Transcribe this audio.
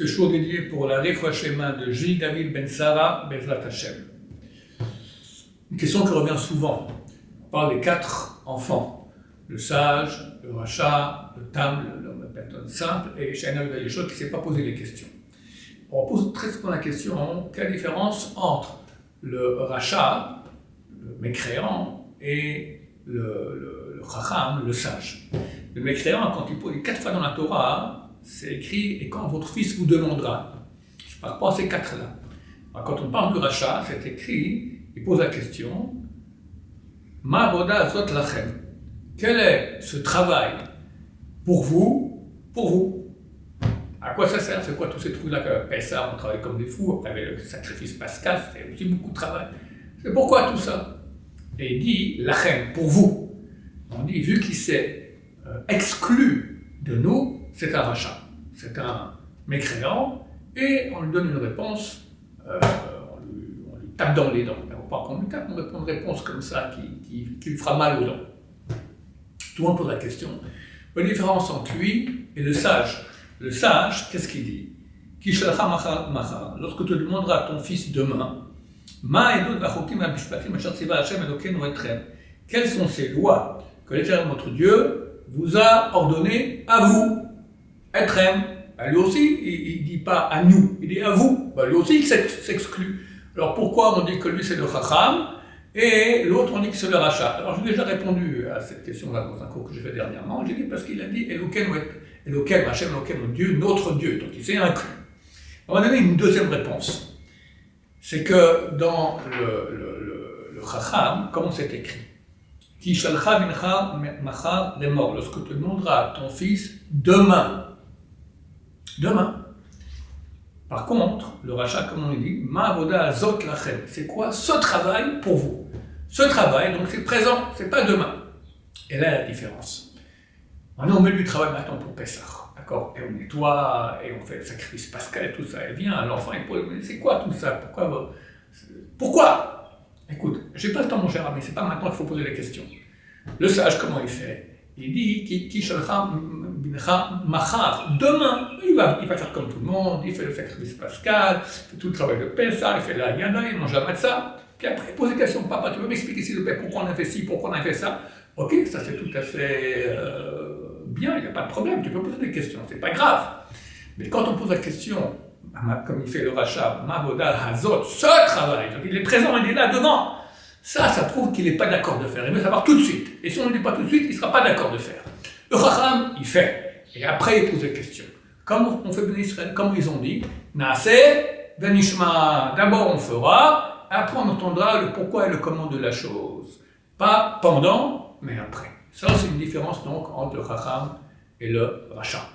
Ce show dédié pour la Refoua Shema de Gilles David Ben Sarah Bezrat Hashem. Une question qui revient souvent. On parle des 4 enfants. Le sage, le rachat, le tam, l'homme, la personne simple, et Shaina Yeshua qui ne s'est pas posé les questions. On pose très souvent la question, quelle différence entre le rachat, le mécréant, et le chacham, le sage. Le mécréant, quand il pose 4 fois dans la Torah, c'est écrit « et quand votre fils vous demandera ». Je ne parle pas à ces 4-là. Quand on parle du rachat, c'est écrit, il pose la question « Ma avoda azot lachem ». Quel est ce travail pour vous, À quoi ça sert? C'est quoi tous ces trucs-là que Pessah, on travaille comme des fous, après avec le sacrifice pascal, c'est aussi beaucoup de travail. C'est pourquoi tout ça? Et il dit « lachem », pour vous. On dit, vu qu'il s'est exclu de nous, c'est un rachat, c'est un mécréant, et on lui donne une réponse, on lui tape dans les dents. Alors, pas qu'on lui tape, on répond une réponse comme ça qui lui fera mal aux dents. Tout le monde pose la question. La différence entre lui et le sage. Le sage, qu'est-ce qu'il dit? Lorsque tu demanderas à ton fils demain, quelles sont ces lois que l'Éternel notre Dieu vous a ordonnées à vous? Etrem, lui aussi, il ne dit pas à nous, il dit à vous. Lui aussi, il s'exclut. Alors pourquoi on dit que lui c'est le chacham et l'autre on dit que c'est le rachat? Alors j'ai déjà répondu à cette question-là dans un cours que j'ai fait dernièrement. J'ai dit parce qu'il a dit Elokem, Hachem, Elokem, Dieu, notre Dieu. Donc il s'est inclus. On va donner une deuxième réponse. C'est que dans le chacham, comment c'est écrit? Ki shalcha mincha machar lemor. Lorsque tu demanderas à ton fils demain. Par contre, le rachat, comme on dit, ma avoda azot lachem. C'est quoi ce travail pour vous? Ce travail, donc c'est présent, c'est pas demain. Et là, la différence. On est au milieu du travail maintenant pour Pessah, d'accord? Et on nettoie, et on fait le sacrifice pascal et tout ça. Et vient l'enfant, il pose, mais c'est quoi tout ça? Pourquoi? Écoute, j'ai pas le temps, mon cher ami, c'est pas maintenant qu'il faut poser les questions. Le sage, comment il fait? Il dit, ki shalcha mincha machar. Demain, il va faire comme tout le monde, il fait le sacrifice pascal, il fait tout le travail de Pessah, il fait la yada, il mange la matzah. Puis après, il pose des questions. Papa, tu veux m'expliquer s'il te plaît pourquoi on a fait ci, pourquoi on a fait ça? Ok, ça c'est tout à fait bien, il n'y a pas de problème, tu peux poser des questions, c'est pas grave. Mais quand on pose la question, comme il fait le rachat, Mavoda Hazot, ce travail, donc il est présent, il est là devant. Ça prouve qu'il n'est pas d'accord de faire. Il veut savoir tout de suite. Et si on ne le dit pas tout de suite, il ne sera pas d'accord de faire. Le chacham, il fait. Et après, il pose des questions. Comme on fait Israël, comme ils ont dit, Naaseh, Venishma, d'abord on fera, après on entendra le pourquoi et le comment de la chose. Pas pendant, mais après. Ça, c'est une différence donc entre le chacham et le rachat.